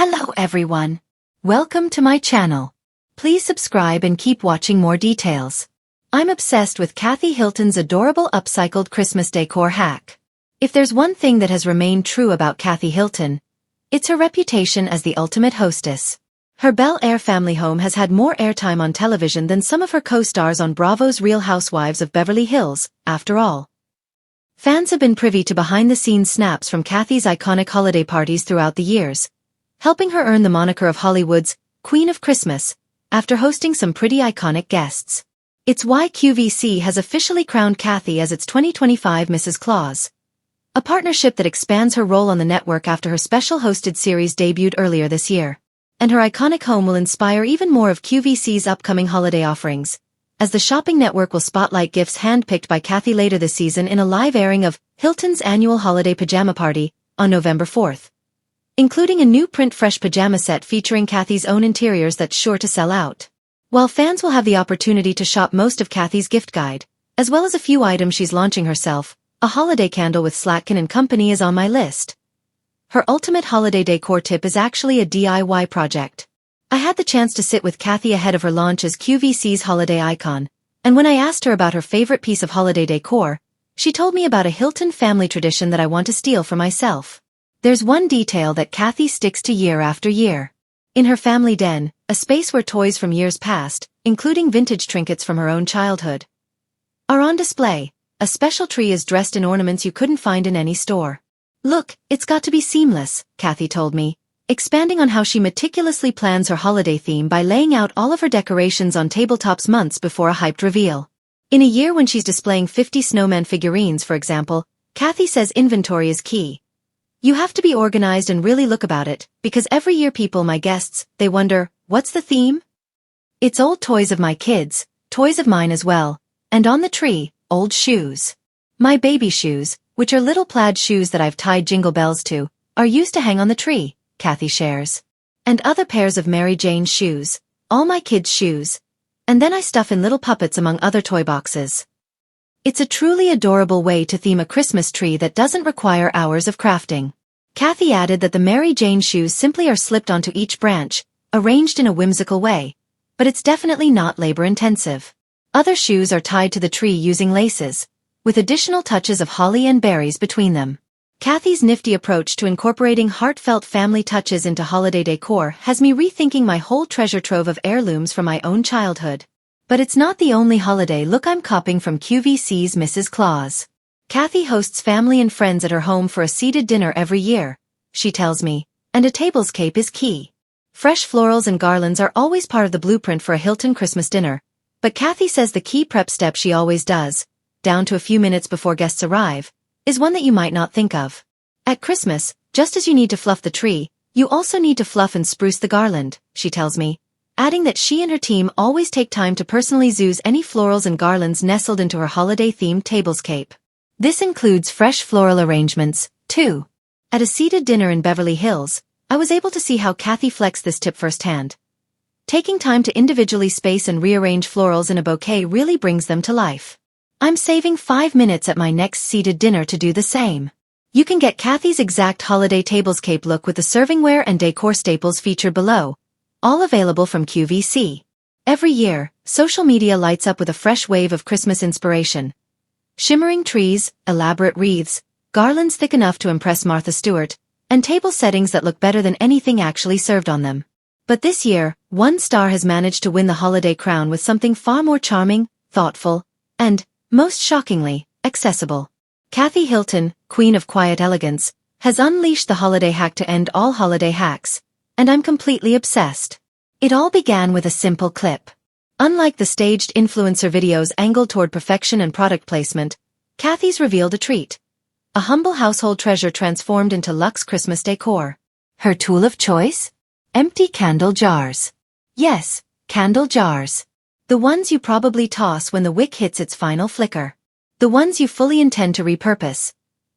Hello everyone. Welcome to my channel. Please subscribe and keep watching more details. I'm obsessed with Kathy Hilton's adorable upcycled Christmas decor hack. If there's one thing that has remained true about Kathy Hilton, it's her reputation as the ultimate hostess. Her Bel Air family home has had more airtime on television than some of her co-stars on Bravo's Real Housewives of Beverly Hills, after all. Fans have been privy to behind-the-scenes snaps from Kathy's iconic holiday parties throughout the years, helping her earn the moniker of Hollywood's Queen of Christmas, after hosting some pretty iconic guests. It's why QVC has officially crowned Kathy as its 2025 Mrs. Claus, a partnership that expands her role on the network after her special hosted series debuted earlier this year. And her iconic home will inspire even more of QVC's upcoming holiday offerings, as the shopping network will spotlight gifts handpicked by Kathy later this season in a live airing of Hilton's annual holiday pajama party on November 4th. Including a new print-fresh pajama set featuring Kathy's own interiors that's sure to sell out. While fans will have the opportunity to shop most of Kathy's gift guide, as well as a few items she's launching herself, a holiday candle with Slatkin & Company is on my list. Her ultimate holiday decor tip is actually a DIY project. I had the chance to sit with Kathy ahead of her launch as QVC's holiday icon, and when I asked her about her favorite piece of holiday decor, she told me about a Hilton family tradition that I want to steal for myself. There's one detail that Kathy sticks to year after year. In her family den, a space where toys from years past, including vintage trinkets from her own childhood, are on display, a special tree is dressed in ornaments you couldn't find in any store. Look, it's got to be seamless, Kathy told me, expanding on how she meticulously plans her holiday theme by laying out all of her decorations on tabletops months before a hyped reveal. In a year when she's displaying 50 snowman figurines, for example, Kathy says inventory is key. You have to be organized and really look about it, because every year people, my guests, they wonder, what's the theme? It's old toys of my kids, toys of mine as well, and on the tree, old shoes. My baby shoes, which are little plaid shoes that I've tied jingle bells to, are used to hang on the tree, Kathy shares. And other pairs of Mary Jane's shoes, all my kids' shoes. And then I stuff in little puppets among other toy boxes. It's a truly adorable way to theme a Christmas tree that doesn't require hours of crafting. Kathy added that the Mary Jane shoes simply are slipped onto each branch, arranged in a whimsical way, but it's definitely not labor-intensive. Other shoes are tied to the tree using laces, with additional touches of holly and berries between them. Kathy's nifty approach to incorporating heartfelt family touches into holiday decor has me rethinking my whole treasure trove of heirlooms from my own childhood. But it's not the only holiday look I'm copping from QVC's Mrs. Claus. Kathy hosts family and friends at her home for a seated dinner every year, she tells me, and a tablescape is key. Fresh florals and garlands are always part of the blueprint for a Hilton Christmas dinner, but Kathy says the key prep step she always does, down to a few minutes before guests arrive, is one that you might not think of. At Christmas, just as you need to fluff the tree, you also need to fluff and spruce the garland, she tells me, adding that she and her team always take time to personally zhuzh any florals and garlands nestled into her holiday-themed tablescape. This includes fresh floral arrangements, too. At a seated dinner in Beverly Hills, I was able to see how Kathy flexed this tip firsthand. Taking time to individually space and rearrange florals in a bouquet really brings them to life. I'm saving 5 minutes at my next seated dinner to do the same. You can get Kathy's exact holiday tablescape look with the servingware and decor staples featured below, all available from QVC. Every year, social media lights up with a fresh wave of Christmas inspiration. Shimmering trees, elaborate wreaths, garlands thick enough to impress Martha Stewart, and table settings that look better than anything actually served on them. But this year, one star has managed to win the holiday crown with something far more charming, thoughtful, and, most shockingly, accessible. Kathy Hilton, Queen of Quiet Elegance, has unleashed the holiday hack to end all holiday hacks, and I'm completely obsessed. It all began with a simple clip. Unlike the staged influencer videos angled toward perfection and product placement, Kathy's revealed a treat. A humble household treasure transformed into luxe Christmas decor. Her tool of choice? Empty candle jars. Yes, candle jars. The ones you probably toss when the wick hits its final flicker. The ones you fully intend to repurpose.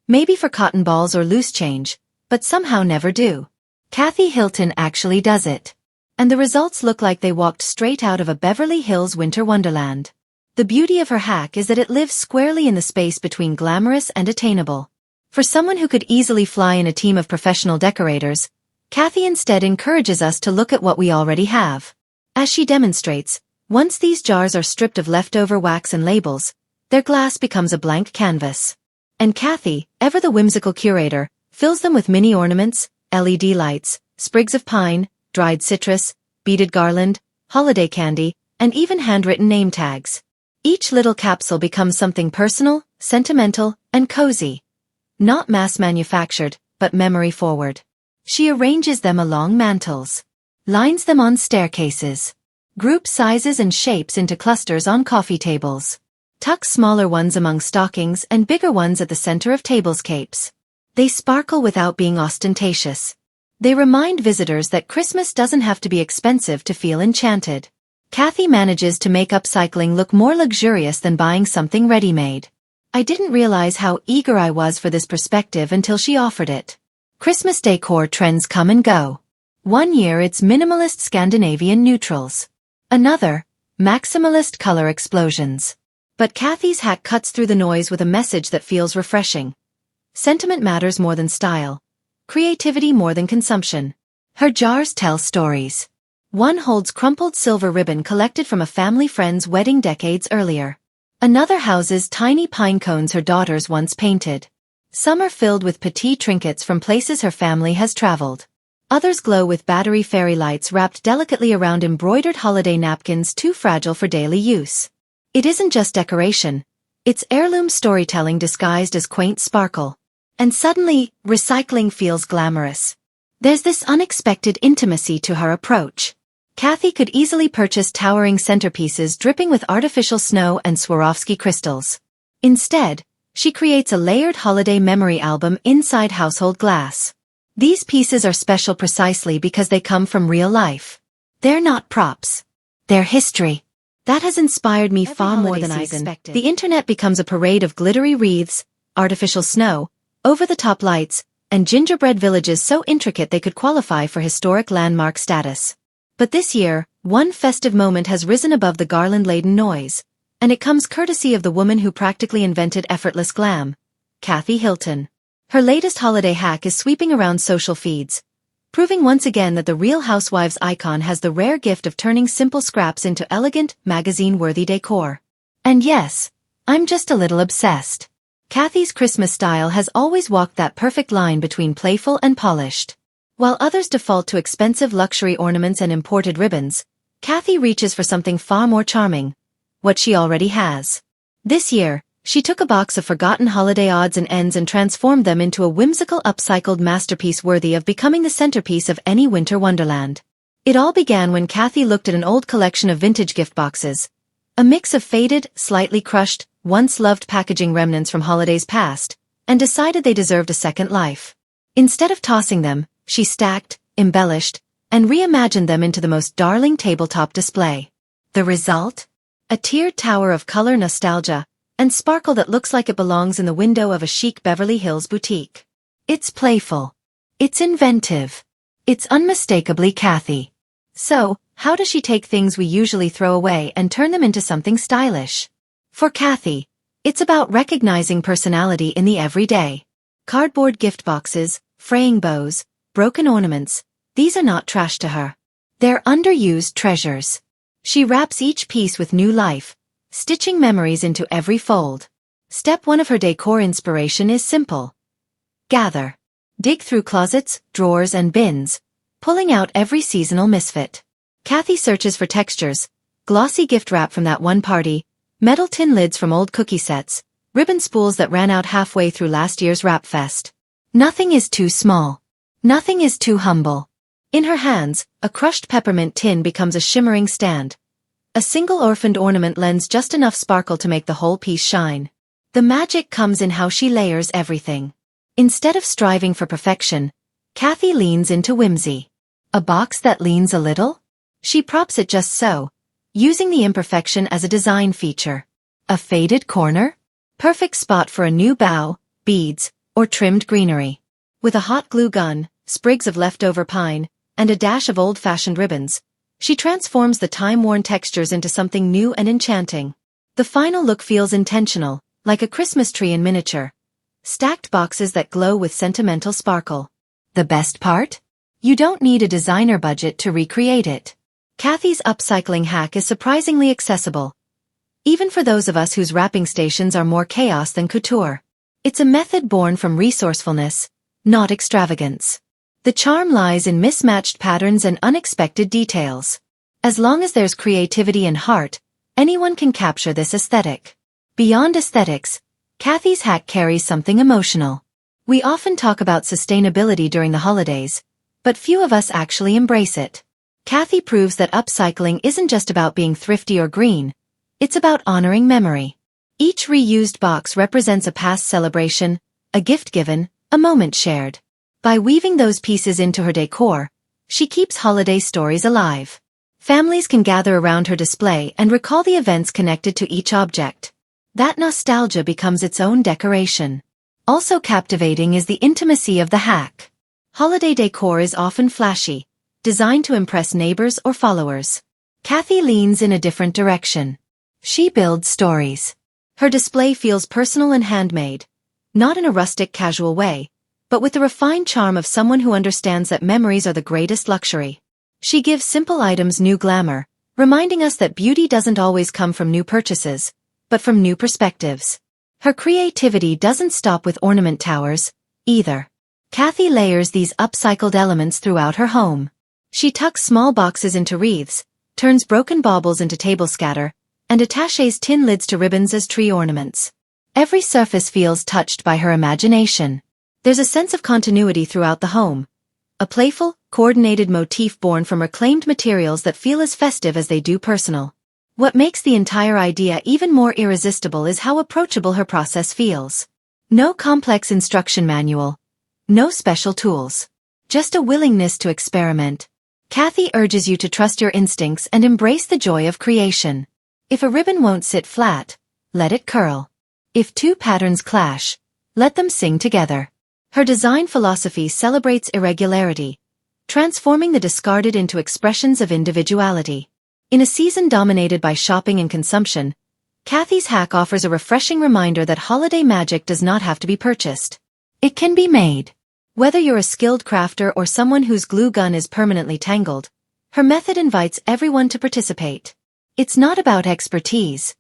Maybe for cotton balls or loose change, but somehow never do. Kathy Hilton actually does it. And the results look like they walked straight out of a Beverly Hills winter wonderland. The beauty of her hack is that it lives squarely in the space between glamorous and attainable. For someone who could easily fly in a team of professional decorators, Kathy instead encourages us to look at what we already have. As she demonstrates, once these jars are stripped of leftover wax and labels, their glass becomes a blank canvas. And Kathy, ever the whimsical curator, fills them with mini ornaments, LED lights, sprigs of pine, dried citrus, beaded garland, holiday candy, and even handwritten name tags. Each little capsule becomes something personal, sentimental, and cozy. Not mass-manufactured, but memory-forward. She arranges them along mantels, lines them on staircases, groups sizes and shapes into clusters on coffee tables, tucks smaller ones among stockings and bigger ones at the center of tablescapes. They sparkle without being ostentatious. They remind visitors that Christmas doesn't have to be expensive to feel enchanted. Kathy manages to make upcycling look more luxurious than buying something ready-made. I didn't realize how eager I was for this perspective until she offered it. Christmas decor trends come and go. One year it's minimalist Scandinavian neutrals. Another, maximalist color explosions. But Kathy's hack cuts through the noise with a message that feels refreshing. Sentiment matters more than style. Creativity more than consumption. Her jars tell stories. One holds crumpled silver ribbon collected from a family friend's wedding decades earlier. Another houses tiny pine cones her daughters once painted. Some are filled with petite trinkets from places her family has traveled. Others glow with battery fairy lights wrapped delicately around embroidered holiday napkins too fragile for daily use. It isn't just decoration. It's heirloom storytelling disguised as quaint sparkle. And suddenly, recycling feels glamorous. There's this unexpected intimacy to her approach. Kathy could easily purchase towering centerpieces dripping with artificial snow and Swarovski crystals. Instead, she creates a layered holiday memory album inside household glass. These pieces are special precisely because they come from real life. They're not props. They're history. That has inspired me far more than I expected. The internet becomes a parade of glittery wreaths, artificial snow, over-the-top lights, and gingerbread villages so intricate they could qualify for historic landmark status. But this year, one festive moment has risen above the garland-laden noise, and it comes courtesy of the woman who practically invented effortless glam, Kathy Hilton. Her latest holiday hack is sweeping around social feeds, proving once again that the Real Housewives icon has the rare gift of turning simple scraps into elegant, magazine-worthy decor. And yes, I'm just a little obsessed. Kathy's Christmas style has always walked that perfect line between playful and polished. While others default to expensive luxury ornaments and imported ribbons, Kathy reaches for something far more charming. What she already has. This year, she took a box of forgotten holiday odds and ends and transformed them into a whimsical upcycled masterpiece worthy of becoming the centerpiece of any winter wonderland. It all began when Kathy looked at an old collection of vintage gift boxes. A mix of faded, slightly crushed, once-loved packaging remnants from holidays past, and decided they deserved a second life. Instead of tossing them, she stacked, embellished, and reimagined them into the most darling tabletop display. The result? A tiered tower of color nostalgia, and sparkle that looks like it belongs in the window of a chic Beverly Hills boutique. It's playful. It's inventive. It's unmistakably Kathy. So, how does she take things we usually throw away and turn them into something stylish? For Kathy, it's about recognizing personality in the everyday. Cardboard gift boxes, fraying bows, broken ornaments, these are not trash to her. They're underused treasures. She wraps each piece with new life, stitching memories into every fold. Step 1 of her decor inspiration is simple. Gather. Dig through closets, drawers, and bins, pulling out every seasonal misfit. Kathy searches for textures, glossy gift wrap from that one party, metal tin lids from old cookie sets, ribbon spools that ran out halfway through last year's wrap fest. Nothing is too small. Nothing is too humble. In her hands, a crushed peppermint tin becomes a shimmering stand. A single orphaned ornament lends just enough sparkle to make the whole piece shine. The magic comes in how she layers everything. Instead of striving for perfection, Kathy leans into whimsy. A box that leans a little? She props it just so, using the imperfection as a design feature. A faded corner? Perfect spot for a new bow, beads, or trimmed greenery. With a hot glue gun, sprigs of leftover pine, and a dash of old-fashioned ribbons, she transforms the time-worn textures into something new and enchanting. The final look feels intentional, like a Christmas tree in miniature. Stacked boxes that glow with sentimental sparkle. The best part? You don't need a designer budget to recreate it. Kathy's upcycling hack is surprisingly accessible, even for those of us whose wrapping stations are more chaos than couture. It's a method born from resourcefulness, not extravagance. The charm lies in mismatched patterns and unexpected details. As long as there's creativity and heart, anyone can capture this aesthetic. Beyond aesthetics, Kathy's hack carries something emotional. We often talk about sustainability during the holidays, but few of us actually embrace it. Kathy proves that upcycling isn't just about being thrifty or green, it's about honoring memory. Each reused box represents a past celebration, a gift given, a moment shared. By weaving those pieces into her decor, she keeps holiday stories alive. Families can gather around her display and recall the events connected to each object. That nostalgia becomes its own decoration. Also captivating is the intimacy of the hack. Holiday decor is often flashy, designed to impress neighbors or followers. Kathy leans in a different direction. She builds stories. Her display feels personal and handmade, not in a rustic casual way, but with the refined charm of someone who understands that memories are the greatest luxury. She gives simple items new glamour, reminding us that beauty doesn't always come from new purchases, but from new perspectives. Her creativity doesn't stop with ornament towers, either. Kathy layers these upcycled elements throughout her home. She tucks small boxes into wreaths, turns broken baubles into table scatter, and attaches tin lids to ribbons as tree ornaments. Every surface feels touched by her imagination. There's a sense of continuity throughout the home, a playful, coordinated motif born from reclaimed materials that feel as festive as they do personal. What makes the entire idea even more irresistible is how approachable her process feels. No complex instruction manual, no special tools, just a willingness to experiment. Kathy urges you to trust your instincts and embrace the joy of creation. If a ribbon won't sit flat, let it curl. If two patterns clash, let them sing together. Her design philosophy celebrates irregularity, transforming the discarded into expressions of individuality. In a season dominated by shopping and consumption, Kathy's hack offers a refreshing reminder that holiday magic does not have to be purchased. It can be made. Whether you're a skilled crafter or someone whose glue gun is permanently tangled, her method invites everyone to participate. It's not about expertise.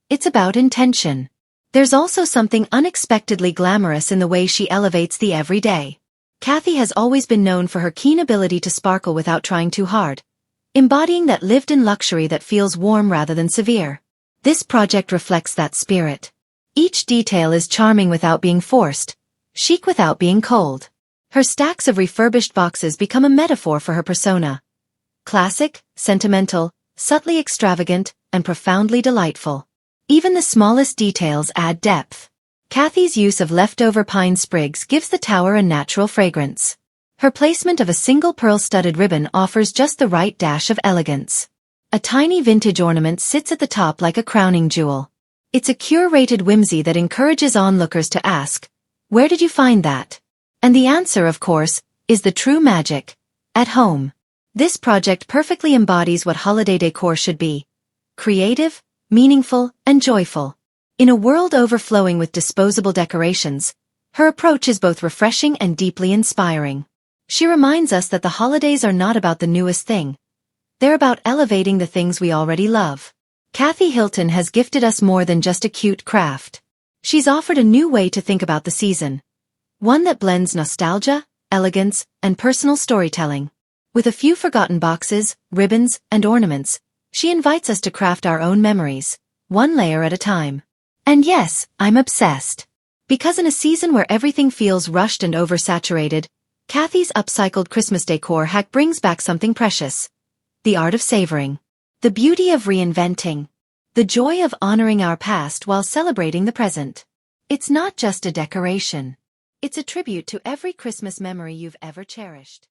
It's about intention. There's also something unexpectedly glamorous in the way she elevates the everyday. Kathy has always been known for her keen ability to sparkle without trying too hard, embodying that lived-in luxury that feels warm rather than severe. This project reflects that spirit. Each detail is charming without being forced, chic without being cold. Her stacks of refurbished boxes become a metaphor for her persona. Classic, sentimental, subtly extravagant, and profoundly delightful. Even the smallest details add depth. Kathy's use of leftover pine sprigs gives the tower a natural fragrance. Her placement of a single pearl-studded ribbon offers just the right dash of elegance. A tiny vintage ornament sits at the top like a crowning jewel. It's a curated whimsy that encourages onlookers to ask, "Where did you find that?" And the answer, of course, is the true magic: at home. This project perfectly embodies what holiday decor should be: creative, meaningful, and joyful. In a world overflowing with disposable decorations, her approach is both refreshing and deeply inspiring. She reminds us that the holidays are not about the newest thing. They're about elevating the things we already love. Kathy Hilton has gifted us more than just a cute craft. She's offered a new way to think about the season. One that blends nostalgia, elegance, and personal storytelling. With a few forgotten boxes, ribbons, and ornaments, she invites us to craft our own memories, one layer at a time. And yes, I'm obsessed. Because in a season where everything feels rushed and oversaturated, Kathy's upcycled Christmas decor hack brings back something precious. The art of savoring. The beauty of reinventing. The joy of honoring our past while celebrating the present. It's not just a decoration. It's a tribute to every Christmas memory you've ever cherished.